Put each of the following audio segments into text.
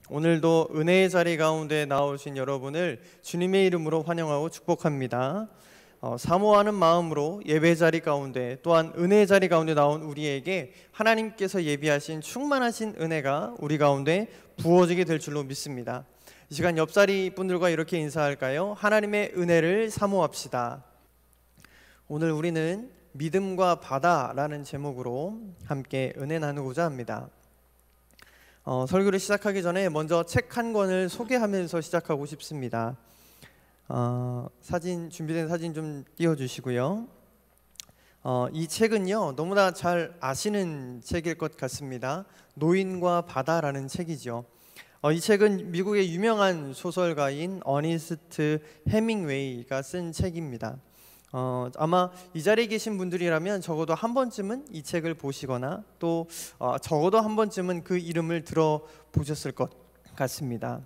오늘도 은혜의 자리 가운데 나오신 여러분을 주님의 이름으로 환영하고 축복합니다. 사모하는 마음으로 예배 자리 가운데 또한 은혜의 자리 가운데 나온 우리에게 하나님께서 예비하신 충만하신 은혜가 우리 가운데 부어지게 될 줄로 믿습니다. 이 시간 옆자리 분들과 이렇게 인사할까요? 하나님의 은혜를 사모합시다. 오늘 우리는 믿음과 바다라는 제목으로 함께 은혜 나누고자 합니다. 설교를 시작하기 전에 먼저 책 한 권을 소개하면서 시작하고 싶습니다. 준비된 사진 좀 띄워주시고요. 이 책은요, 너무나 잘 아시는 책일 것 같습니다. 노인과 바다라는 책이죠. 이 책은 미국의 유명한 소설가인 어니스트 해밍웨이가 쓴 책입니다. 아마 이 자리에 계신 분들이라면 적어도 한 번쯤은 이 책을 보시거나 또 적어도 한 번쯤은 그 이름을 들어보셨을 것 같습니다.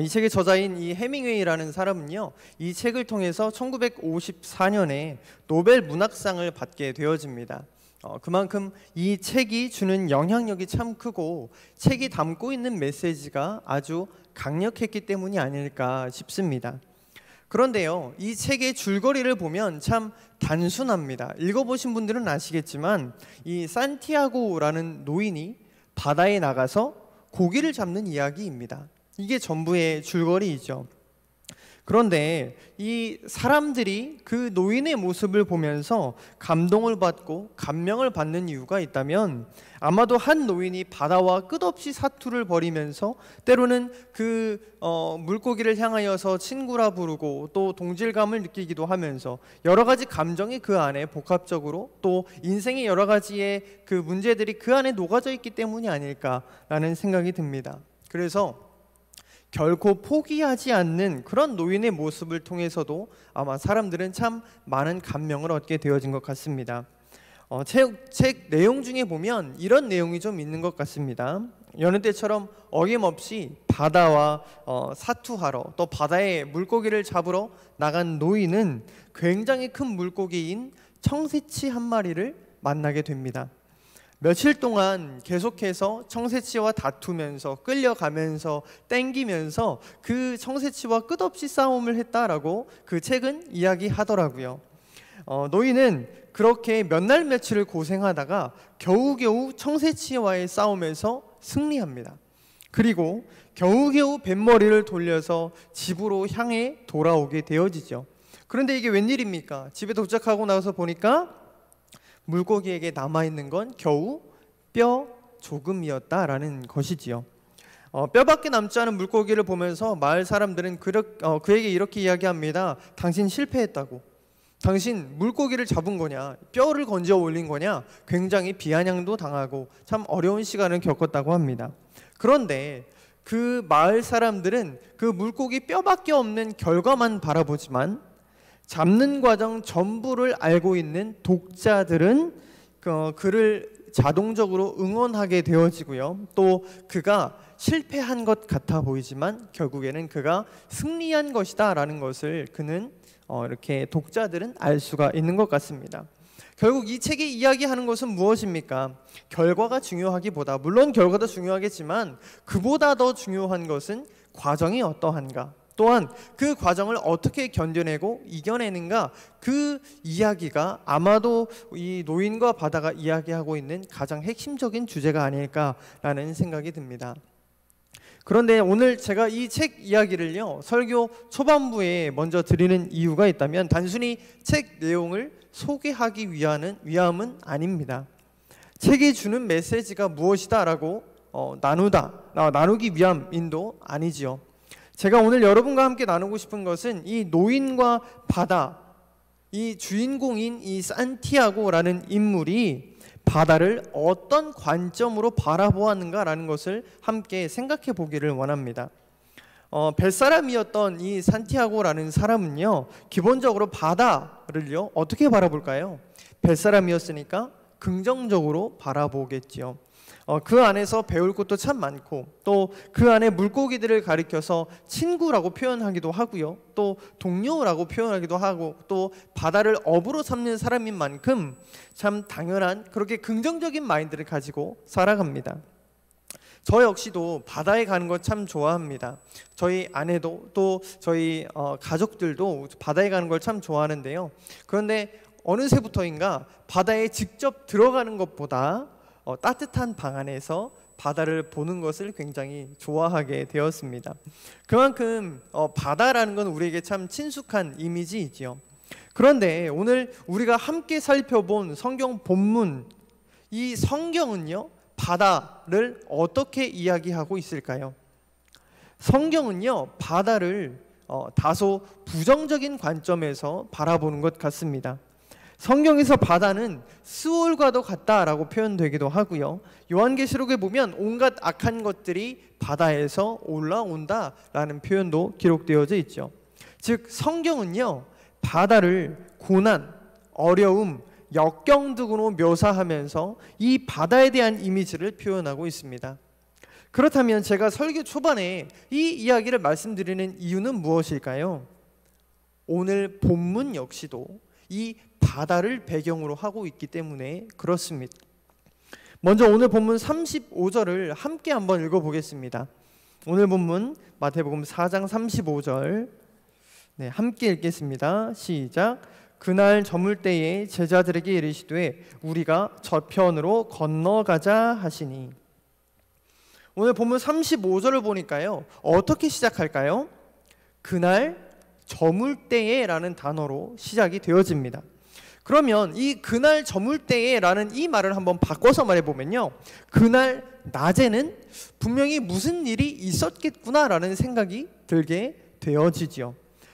이 책의 저자인 이 해밍웨이라는 사람은요, 이 책을 통해서 1954년에 노벨 문학상을 받게 되어집니다. 그만큼 이 책이 주는 영향력이 참 크고 책이 담고 있는 메시지가 아주 강력했기 때문이 아닐까 싶습니다. 그런데요, 이 책의 줄거리를 보면 참 단순합니다. 읽어보신 분들은 아시겠지만 이 산티아고라는 노인이 바다에 나가서 고기를 잡는 이야기입니다. 이게 전부의 줄거리이죠. 그런데 이 사람들이 그 노인의 모습을 보면서 감동을 받고 감명을 받는 이유가 있다면 아마도 한 노인이 바다와 끝없이 사투를 벌이면서 때로는 그 물고기를 향하여서 친구라 부르고 또 동질감을 느끼기도 하면서 여러 가지 감정이 그 안에 복합적으로 또 인생의 여러 가지의 그 문제들이 그 안에 녹아져 있기 때문이 아닐까라는 생각이 듭니다. 그래서 결코 포기하지 않는 그런 노인의 모습을 통해서도 아마 사람들은 참 많은 감명을 얻게 되어진 것 같습니다. 책 내용 중에 보면 이런 내용이 좀 있는 것 같습니다. 여느 때처럼 어김없이 바다와 사투하러 또 바다에 물고기를 잡으러 나간 노인은 굉장히 큰 물고기인 청새치 한 마리를 만나게 됩니다. 며칠 동안 계속해서 청새치와 다투면서 끌려가면서 땡기면서 그 청새치와 끝없이 싸움을 했다라고 그 책은 이야기하더라고요. 노인은 그렇게 몇 날 며칠을 고생하다가 겨우겨우 청새치와의 싸움에서 승리합니다. 그리고 겨우겨우 뱃머리를 돌려서 집으로 향해 돌아오게 되어지죠. 그런데 이게 웬일입니까? 집에 도착하고 나서 보니까 물고기에게 남아있는 건 겨우 뼈 조금이었다라는 것이지요. 뼈밖에 남지 않은 물고기를 보면서 마을 사람들은 그에게 이렇게 이야기합니다. 당신 실패했다고. 당신 물고기를 잡은 거냐, 뼈를 건져 올린 거냐, 굉장히 비아냥도 당하고 참 어려운 시간을 겪었다고 합니다. 그런데 그 마을 사람들은 그 물고기 뼈밖에 없는 결과만 바라보지만 잡는 과정 전부를 알고 있는 독자들은 그를 자동적으로 응원하게 되어지고요. 또 그가 실패한 것 같아 보이지만 결국에는 그가 승리한 것이다 라는 것을 그는 이렇게 독자들은 알 수가 있는 것 같습니다. 결국 이 책이 이야기하는 것은 무엇입니까? 결과가 중요하기보다, 물론 결과도 중요하겠지만 그보다 더 중요한 것은 과정이 어떠한가, 또한 그 과정을 어떻게 견뎌내고 이겨내는가, 그 이야기가 아마도 이 노인과 바다가 이야기하고 있는 가장 핵심적인 주제가 아닐까라는 생각이 듭니다. 그런데 오늘 제가 이 책 이야기를요, 설교 초반부에 먼저 드리는 이유가 있다면 단순히 책 내용을 소개하기 위함은 아닙니다. 책이 주는 메시지가 무엇이다라고 나누기 위함인도 아니지요. 제가 오늘 여러분과 함께 나누고 싶은 것은 이 노인과 바다, 이 주인공인 이 산티아고라는 인물이 바다를 어떤 관점으로 바라보았는가라는 것을 함께 생각해 보기를 원합니다. 뱃사람이었던 이 산티아고라는 사람은요, 기본적으로 바다를요 어떻게 바라볼까요? 뱃사람이었으니까 긍정적으로 바라보겠지요. 그 안에서 배울 것도 참 많고 또 그 안에 물고기들을 가리켜서 친구라고 표현하기도 하고요, 또 동료라고 표현하기도 하고 또 바다를 업으로 삼는 사람인 만큼 참 당연한 그렇게 긍정적인 마인드를 가지고 살아갑니다. 저 역시도 바다에 가는 거 참 좋아합니다. 저희 아내도 또 저희 가족들도 바다에 가는 걸 참 좋아하는데요. 그런데 어느새부터인가 바다에 직접 들어가는 것보다 따뜻한 방 안에서 바다를 보는 것을 굉장히 좋아하게 되었습니다. 그만큼 바다라는 건 우리에게 참 친숙한 이미지이지요. 그런데 오늘 우리가 함께 살펴본 성경 본문, 이 성경은요, 바다를 어떻게 이야기하고 있을까요? 성경은요, 바다를 다소 부정적인 관점에서 바라보는 것 같습니다. 성경에서 바다는 스올과도 같다라고 표현되기도 하고요. 요한계시록에 보면 온갖 악한 것들이 바다에서 올라온다라는 표현도 기록되어져 있죠. 즉 성경은요, 바다를 고난, 어려움, 역경 등으로 묘사하면서 이 바다에 대한 이미지를 표현하고 있습니다. 그렇다면 제가 설교 초반에 이 이야기를 말씀드리는 이유는 무엇일까요? 오늘 본문 역시도 이 바다를 배경으로 하고 있기 때문에 그렇습니다. 먼저 오늘 본문 35절을 함께 한번 읽어보겠습니다. 오늘 본문 마태복음 4장 35절 함께 읽겠습니다. 시작. 그날 저물 때에 제자들에게 이르시되 우리가 저편으로 건너가자 하시니. 오늘 본문 35절을 보니까요, 어떻게 시작할까요? 그날 저물 때에 라는 단어로 시작이 되어집니다. 그러면 이 그날 저물 때에 라는 이 말을 한번 바꿔서 말해보면요, 그날 낮에는 분명히 무슨 일이 있었겠구나 라는 생각이 들게 되어지지요.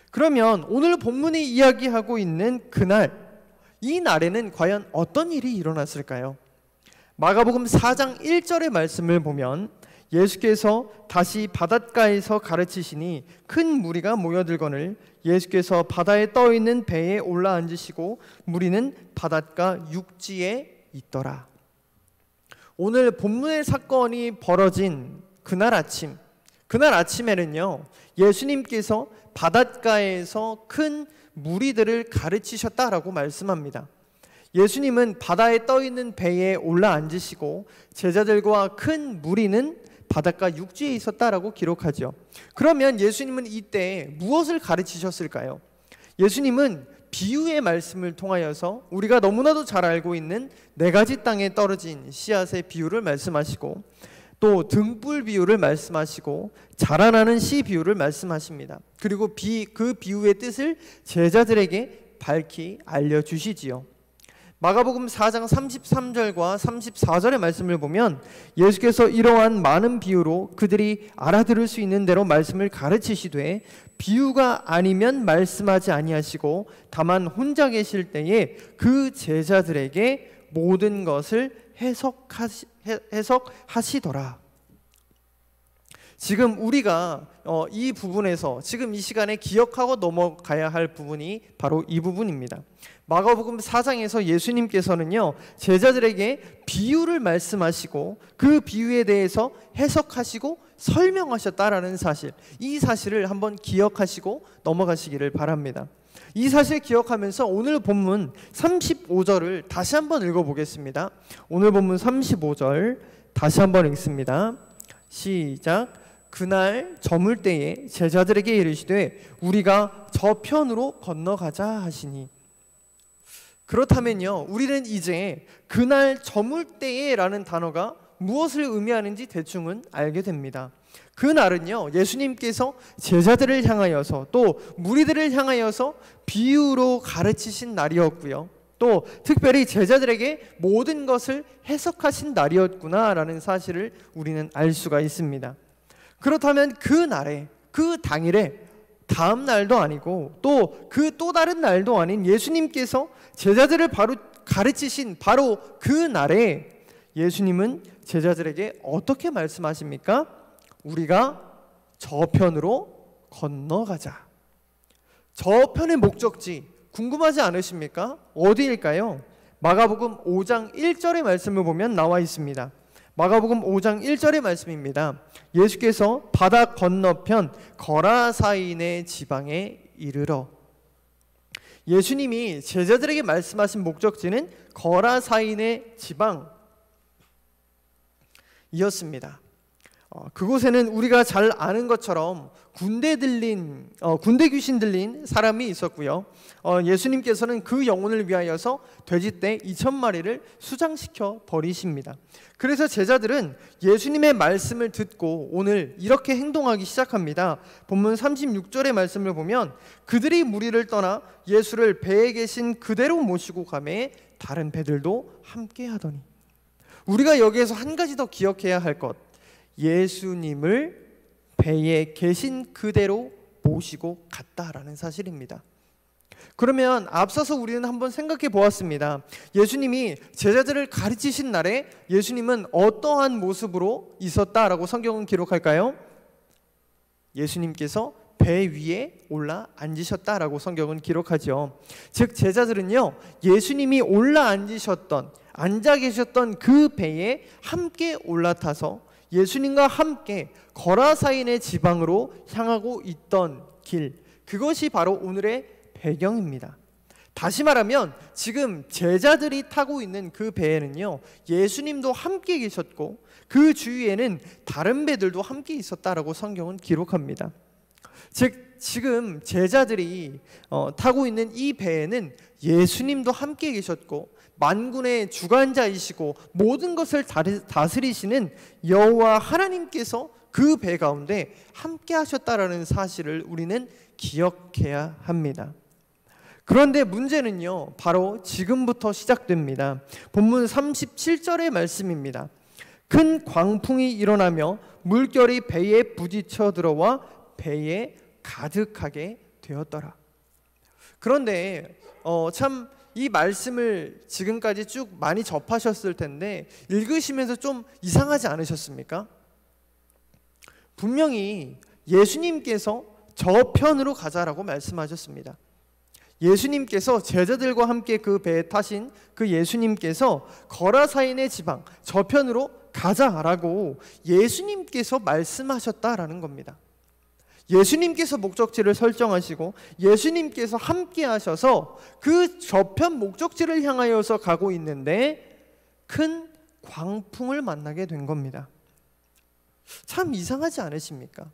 그러면 오늘 본문이 이야기하고 있는 그날, 이 날에는 과연 어떤 일이 일어났을까요? 마가복음 4장 1절의 말씀을 보면 예수께서 다시 바닷가에서 가르치시니 큰 무리가 모여들거늘 예수께서 바다에 떠있는 배에 올라앉으시고 무리는 바닷가 육지에 있더라. 오늘 본문의 사건이 벌어진 그날 아침에는요, 예수님께서 바닷가에서 큰 무리들을 가르치셨다라고 말씀합니다. 예수님은 바다에 떠있는 배에 올라앉으시고 제자들과 큰 무리는 바닷가 육지에 있었다라고 기록하죠. 그러면 예수님은 이때 무엇을 가르치셨을까요? 예수님은 비유의 말씀을 통하여서 우리가 너무나도 잘 알고 있는 4가지 땅에 떨어진 씨앗의 비유를 말씀하시고, 또 등불 비유를 말씀하시고, 자라나는 씨 비유를 말씀하십니다. 그리고 그 비유의 뜻을 제자들에게 밝히 알려주시지요. 마가복음 4장 33절과 34절의 말씀을 보면 예수께서 이러한 많은 비유로 그들이 알아들을 수 있는 대로 말씀을 가르치시되 비유가 아니면 말씀하지 아니하시고 다만 혼자 계실 때에 그 제자들에게 모든 것을 해석하시더라. 지금 우리가 이 부분에서 지금 이 시간에 기억하고 넘어가야 할 부분이 바로 이 부분입니다. 마가복음 4장에서 예수님께서는요, 제자들에게 비유를 말씀하시고 그 비유에 대해서 해석하시고 설명하셨다라는 사실, 이 사실을 한번 기억하시고 넘어가시기를 바랍니다. 이 사실 기억하면서 오늘 본문 35절을 다시 한번 읽어보겠습니다. 오늘 본문 35절 다시 한번 읽습니다. 시작. 그날 저물 때에 제자들에게 이르시되 우리가 저편으로 건너가자 하시니. 그렇다면요, 우리는 이제 그날 저물 때에 라는 단어가 무엇을 의미하는지 대충은 알게 됩니다. 그날은요, 예수님께서 제자들을 향하여서 또 무리들을 향하여서 비유로 가르치신 날이었고요, 또 특별히 제자들에게 모든 것을 해석하신 날이었구나 라는 사실을 우리는 알 수가 있습니다. 그렇다면 그 날에, 그 당일에, 다음 날도 아니고 또 그 또 다른 날도 아닌 예수님께서 제자들을 바로 가르치신 바로 그 날에 예수님은 제자들에게 어떻게 말씀하십니까? 우리가 저편으로 건너가자. 저편의 목적지 궁금하지 않으십니까? 어디일까요? 마가복음 5장 1절의 말씀을 보면 나와 있습니다. 마가복음 5장 1절의 말씀입니다. 예수께서 바다 건너편 거라사인의 지방에 이르러. 예수님이 제자들에게 말씀하신 목적지는 거라사인의 지방이었습니다. 그곳에는 우리가 잘 아는 것처럼 군대 귀신 들린 사람이 있었고요. 예수님께서는 그 영혼을 위하여서 돼지떼 2,000마리를 수장시켜 버리십니다. 그래서 제자들은 예수님의 말씀을 듣고 오늘 이렇게 행동하기 시작합니다. 본문 36절의 말씀을 보면 그들이 무리를 떠나 예수를 배에 계신 그대로 모시고 가매 다른 배들도 함께 하더니. 우리가 여기에서 한 가지 더 기억해야 할 것, 예수님을 배에 계신 그대로 모시고 갔다라는 사실입니다. 그러면 앞서서 우리는 한번 생각해 보았습니다. 예수님이 제자들을 가르치신 날에 예수님은 어떠한 모습으로 있었다라고 성경은 기록할까요? 예수님께서 배 위에 올라 앉으셨다라고 성경은 기록하죠. 즉 제자들은요, 예수님이 올라 앉아 계셨던 그 배에 함께 올라타서 예수님과 함께 거라사인의 지방으로 향하고 있던 길, 그것이 바로 오늘의 배경입니다. 다시 말하면 지금 제자들이 타고 있는 그 배에는요, 예수님도 함께 계셨고 그 주위에는 다른 배들도 함께 있었다라고 성경은 기록합니다. 즉 지금 제자들이 타고 있는 이 배에는 예수님도 함께 계셨고 만군의 주관자이시고 모든 것을 다스리시는 여호와 하나님께서 그 배 가운데 함께 하셨다라는 사실을 우리는 기억해야 합니다. 그런데 문제는요, 바로 지금부터 시작됩니다. 본문 37절의 말씀입니다. 큰 광풍이 일어나며 물결이 배에 부딪혀 들어와 배에 가득하게 되었더라. 그런데 참 이 말씀을 지금까지 쭉 많이 접하셨을 텐데 읽으시면서 좀 이상하지 않으셨습니까? 분명히 예수님께서 저편으로 가자라고 말씀하셨습니다. 예수님께서 제자들과 함께 그 배에 타신 그 예수님께서 거라사인의 지방 저편으로 가자라고 예수님께서 말씀하셨다라는 겁니다. 예수님께서 목적지를 설정하시고 예수님께서 함께 하셔서 그 저편 목적지를 향하여서 가고 있는데 큰 광풍을 만나게 된 겁니다. 참 이상하지 않으십니까?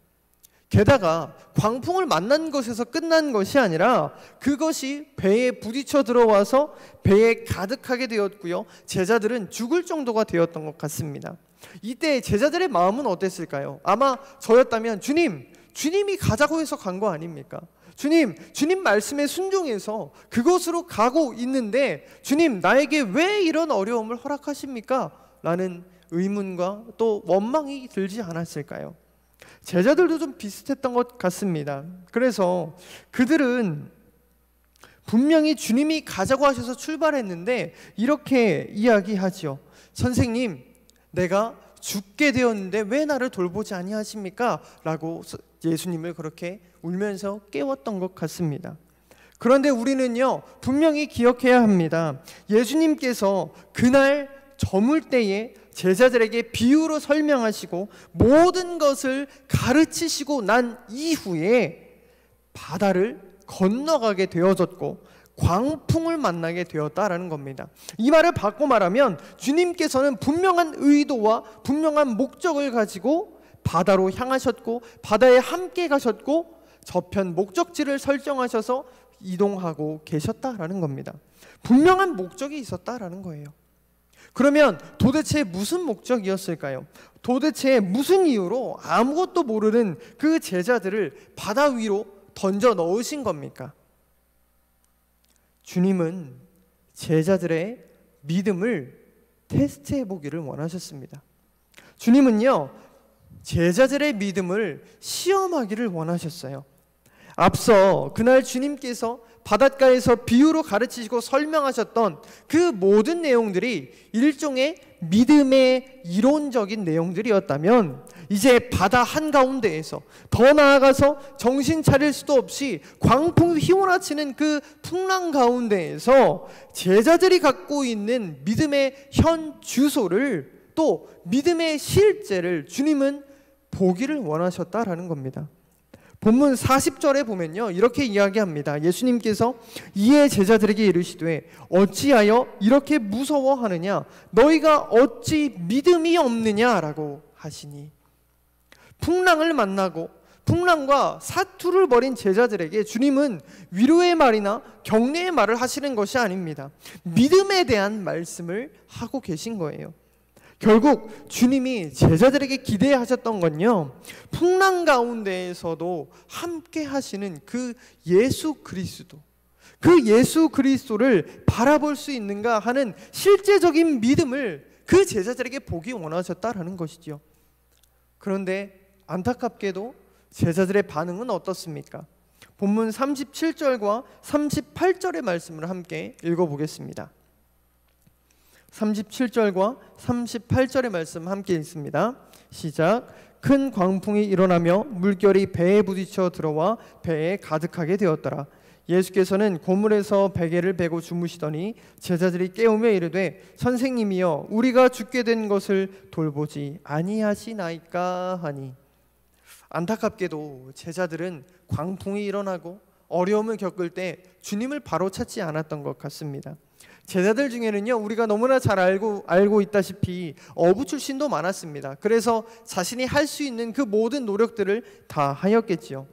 게다가 광풍을 만난 것에서 끝난 것이 아니라 그것이 배에 부딪혀 들어와서 배에 가득하게 되었고요, 제자들은 죽을 정도가 되었던 것 같습니다. 이때 제자들의 마음은 어땠을까요? 아마 저였다면 주님이 가자고 해서 간 거 아닙니까? 주님 말씀에 순종해서 그곳으로 가고 있는데 주님 나에게 왜 이런 어려움을 허락하십니까? 라는 의문과 또 원망이 들지 않았을까요? 제자들도 좀 비슷했던 것 같습니다. 그래서 그들은 분명히 주님이 가자고 하셔서 출발했는데 이렇게 이야기하죠. 선생님, 내가 죽게 되었는데 왜 나를 돌보지 아니하십니까? 라고 예수님을 그렇게 울면서 깨웠던 것 같습니다. 그런데 우리는요, 분명히 기억해야 합니다. 예수님께서 그날 저물 때에 제자들에게 비유로 설명하시고 모든 것을 가르치시고 난 이후에 바다를 건너가게 되어졌고 광풍을 만나게 되었다라는 겁니다. 이 말을 바꿔 말하면 주님께서는 분명한 의도와 분명한 목적을 가지고 바다로 향하셨고 바다에 함께 가셨고 저편 목적지를 설정하셔서 이동하고 계셨다라는 겁니다. 분명한 목적이 있었다라는 거예요. 그러면 도대체 무슨 목적이었을까요? 도대체 무슨 이유로 아무것도 모르는 그 제자들을 바다 위로 던져 넣으신 겁니까? 주님은 제자들의 믿음을 테스트해 보기를 원하셨습니다. 주님은요, 제자들의 믿음을 시험하기를 원하셨어요. 앞서 그날 주님께서 바닷가에서 비유로 가르치시고 설명하셨던 그 모든 내용들이 일종의 믿음의 이론적인 내용들이었다면 이제 바다 한가운데에서 더 나아가서 정신 차릴 수도 없이 광풍이 휘몰아치는 그 풍랑 가운데에서 제자들이 갖고 있는 믿음의 현 주소를 또 믿음의 실제를 주님은 보기를 원하셨다라는 겁니다. 본문 40절에 보면요, 이렇게 이야기합니다. 예수님께서 이에 제자들에게 이르시되 어찌하여 이렇게 무서워하느냐, 너희가 어찌 믿음이 없느냐라고 하시니. 풍랑을 만나고 풍랑과 사투를 벌인 제자들에게 주님은 위로의 말이나 격려의 말을 하시는 것이 아닙니다. 믿음에 대한 말씀을 하고 계신 거예요. 결국 주님이 제자들에게 기대하셨던 건요, 풍랑 가운데에서도 함께 하시는 그 예수 그리스도, 그 예수 그리스도를 바라볼 수 있는가 하는 실제적인 믿음을 그 제자들에게 보기 원하셨다라는 것이죠. 그런데 안타깝게도 제자들의 반응은 어떻습니까? 본문 37절과 38절의 말씀을 함께 읽어보겠습니다. 37절과 38절의 말씀 함께 읽습니다. 시작. 큰 광풍이 일어나며 물결이 배에 부딪혀 들어와 배에 가득하게 되었더라. 예수께서는 고물에서 베개를 베고 주무시더니 제자들이 깨우며 이르되 선생님이여 우리가 죽게 된 것을 돌보지 아니하시나이까 하니. 안타깝게도 제자들은 광풍이 일어나고 어려움을 겪을 때 주님을 바로 찾지 않았던 것 같습니다. 제자들 중에는요, 우리가 너무나 잘 알고 있다시피 어부 출신도 많았습니다. 그래서 자신이 할 수 있는 그 모든 노력들을 다 하였겠지요.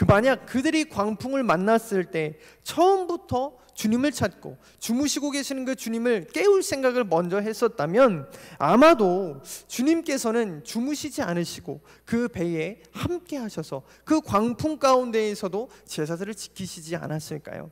만약 그들이 광풍을 만났을 때 처음부터 주님을 찾고 주무시고 계시는 그 주님을 깨울 생각을 먼저 했었다면 아마도 주님께서는 주무시지 않으시고 그 배에 함께 하셔서 그 광풍 가운데에서도 제자들을 지키시지 않았을까요?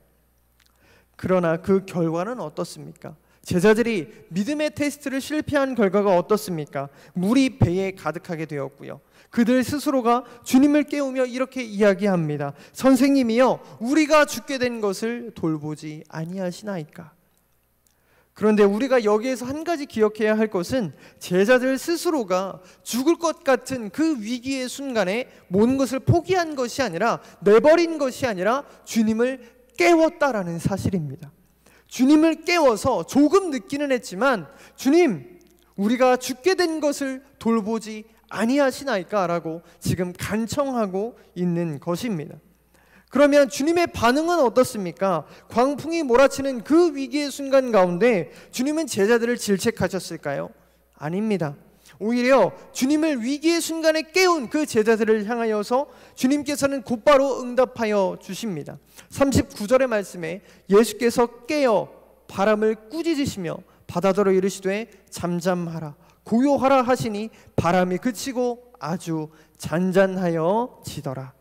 그러나 그 결과는 어떻습니까? 제자들이 믿음의 테스트를 실패한 결과가 어떻습니까? 물이 배에 가득하게 되었고요. 그들 스스로가 주님을 깨우며 이렇게 이야기합니다. 선생님이여 우리가 죽게 된 것을 돌보지 아니하시나이까. 그런데 우리가 여기에서 한 가지 기억해야 할 것은 제자들 스스로가 죽을 것 같은 그 위기의 순간에 모든 것을 포기한 것이 아니라, 내버린 것이 아니라 주님을 깨웠다라는 사실입니다. 주님을 깨워서 조금 늦기는 했지만 주님 우리가 죽게 된 것을 돌보지 아니하시나이까 라고 지금 간청하고 있는 것입니다. 그러면 주님의 반응은 어떻습니까? 광풍이 몰아치는 그 위기의 순간 가운데 주님은 제자들을 질책하셨을까요? 아닙니다. 오히려 주님을 위기의 순간에 깨운 그 제자들을 향하여서 주님께서는 곧바로 응답하여 주십니다. 39절의 말씀에 예수께서 깨어 바람을 꾸짖으시며 바다더러 이르시되 잠잠하라 고요하라 하시니 바람이 그치고 아주 잔잔하여 지더라.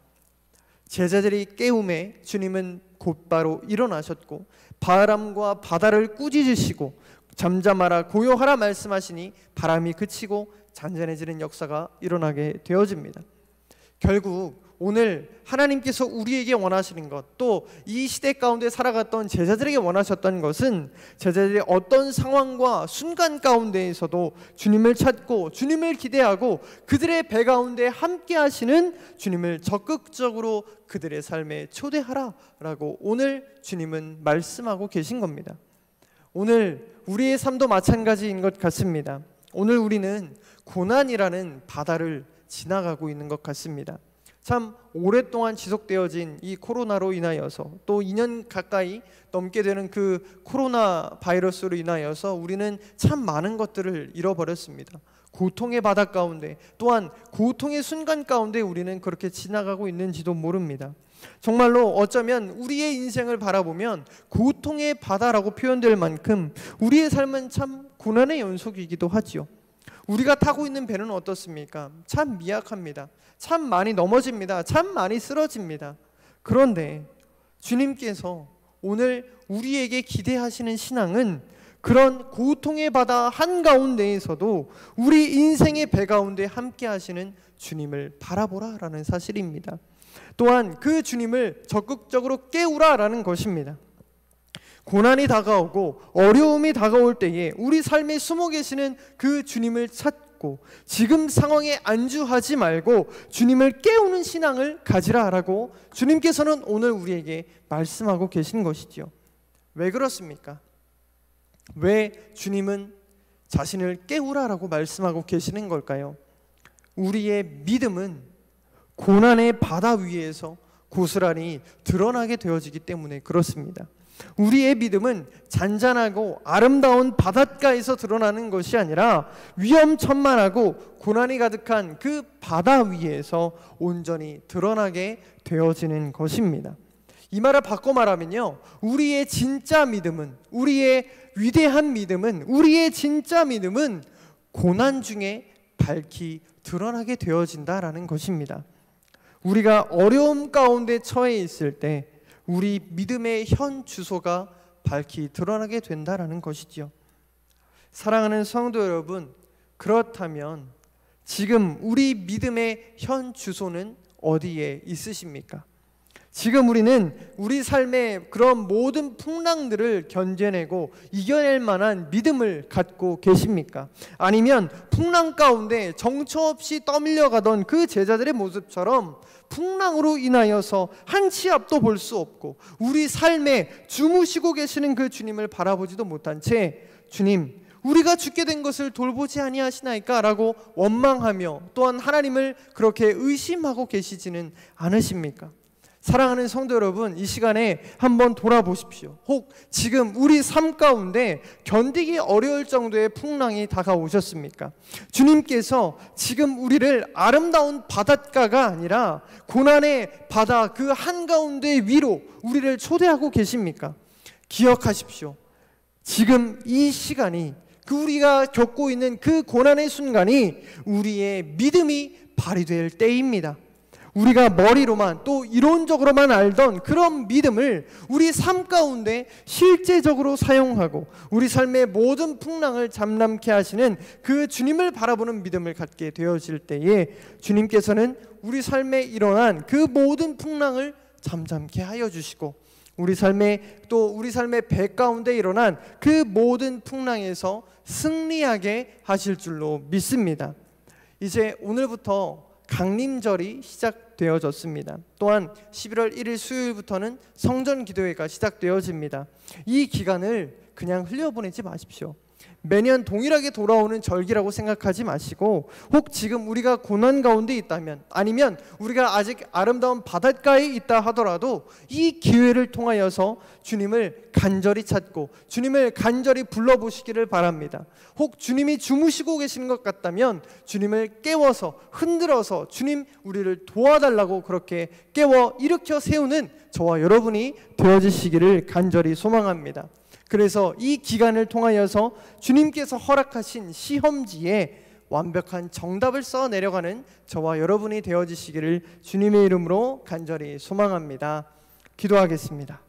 제자들이 깨움에 주님은 곧바로 일어나셨고 바람과 바다를 꾸짖으시고 잠잠하라 고요하라 말씀하시니 바람이 그치고 잔잔해지는 역사가 일어나게 되어집니다. 결국 오늘 하나님께서 우리에게 원하시는 것, 또 이 시대 가운데 살아갔던 제자들에게 원하셨던 것은 제자들이 어떤 상황과 순간 가운데에서도 주님을 찾고 주님을 기대하고 그들의 배 가운데 함께 하시는 주님을 적극적으로 그들의 삶에 초대하라라고 오늘 주님은 말씀하고 계신 겁니다. 오늘 우리의 삶도 마찬가지인 것 같습니다. 오늘 우리는 고난이라는 바다를 지나가고 있는 것 같습니다. 참 오랫동안 지속되어진 이 코로나로 인하여서 또 2년 가까이 넘게 되는 그 코로나 바이러스로 인하여서 우리는 참 많은 것들을 잃어버렸습니다. 고통의 바다 가운데, 또한 고통의 순간 가운데 우리는 그렇게 지나가고 있는지도 모릅니다. 정말로 어쩌면 우리의 인생을 바라보면 고통의 바다라고 표현될 만큼 우리의 삶은 참 고난의 연속이기도 하지요. 우리가 타고 있는 배는 어떻습니까? 참 미약합니다. 참 많이 넘어집니다. 참 많이 쓰러집니다. 그런데 주님께서 오늘 우리에게 기대하시는 신앙은 그런 고통의 바다 한가운데에서도 우리 인생의 배 가운데 함께 하시는 주님을 바라보라라는 사실입니다. 또한 그 주님을 적극적으로 깨우라라는 것입니다. 고난이 다가오고 어려움이 다가올 때에 우리 삶에 숨어 계시는 그 주님을 찾고 지금 상황에 안주하지 말고 주님을 깨우는 신앙을 가지라라고 주님께서는 오늘 우리에게 말씀하고 계신 것이지요. 왜 그렇습니까? 왜 주님은 자신을 깨우라라고 말씀하고 계시는 걸까요? 우리의 믿음은 고난의 바다 위에서 고스란히 드러나게 되어지기 때문에 그렇습니다. 우리의 믿음은 잔잔하고 아름다운 바닷가에서 드러나는 것이 아니라 위험천만하고 고난이 가득한 그 바다 위에서 온전히 드러나게 되어지는 것입니다. 이 말을 바꿔 말하면요, 우리의 진짜 믿음은, 우리의 위대한 믿음은, 우리의 진짜 믿음은 고난 중에 밝히 드러나게 되어진다라는 것입니다. 우리가 어려움 가운데 처해 있을 때 우리 믿음의 현 주소가 밝히 드러나게 된다라는 것이지요. 사랑하는 성도 여러분, 그렇다면 지금 우리 믿음의 현 주소는 어디에 있으십니까? 지금 우리는 우리 삶의 그런 모든 풍랑들을 견뎌내고 이겨낼 만한 믿음을 갖고 계십니까? 아니면 풍랑 가운데 정처 없이 떠밀려가던 그 제자들의 모습처럼 풍랑으로 인하여서 한 치 앞도 볼 수 없고 우리 삶에 주무시고 계시는 그 주님을 바라보지도 못한 채 주님, 우리가 죽게 된 것을 돌보지 아니하시나이까? 라고 원망하며 또한 하나님을 그렇게 의심하고 계시지는 않으십니까? 사랑하는 성도 여러분, 이 시간에 한번 돌아보십시오. 혹 지금 우리 삶 가운데 견디기 어려울 정도의 풍랑이 다가오셨습니까? 주님께서 지금 우리를 아름다운 바닷가가 아니라 고난의 바다 그 한가운데 위로 우리를 초대하고 계십니까? 기억하십시오. 지금 이 시간이, 그 우리가 겪고 있는 그 고난의 순간이 우리의 믿음이 발휘될 때입니다. 우리가 머리로만 또 이론적으로만 알던 그런 믿음을 우리 삶 가운데 실제적으로 사용하고 우리 삶의 모든 풍랑을 잠잠케 하시는 그 주님을 바라보는 믿음을 갖게 되어질 때에 주님께서는 우리 삶에 일어난 그 모든 풍랑을 잠잠케 하여 주시고 우리 삶의 배 가운데 일어난 그 모든 풍랑에서 승리하게 하실 줄로 믿습니다. 이제 오늘부터 강림절이 시작되어졌습니다. 또한 11월 1일 수요일부터는 성전 기도회가 시작되어집니다. 이 기간을 그냥 흘려보내지 마십시오. 매년 동일하게 돌아오는 절기라고 생각하지 마시고 혹 지금 우리가 고난 가운데 있다면 아니면 우리가 아직 아름다운 바닷가에 있다 하더라도 이 기회를 통하여서 주님을 간절히 찾고 주님을 간절히 불러보시기를 바랍니다. 혹 주님이 주무시고 계시는 것 같다면 주님을 깨워서 흔들어서 주님 우리를 도와달라고 그렇게 깨워 일으켜 세우는 저와 여러분이 되어지시기를 간절히 소망합니다. 그래서 이 기간을 통하여서 주님께서 허락하신 시험지에 완벽한 정답을 써 내려가는 저와 여러분이 되어지시기를 주님의 이름으로 간절히 소망합니다. 기도하겠습니다.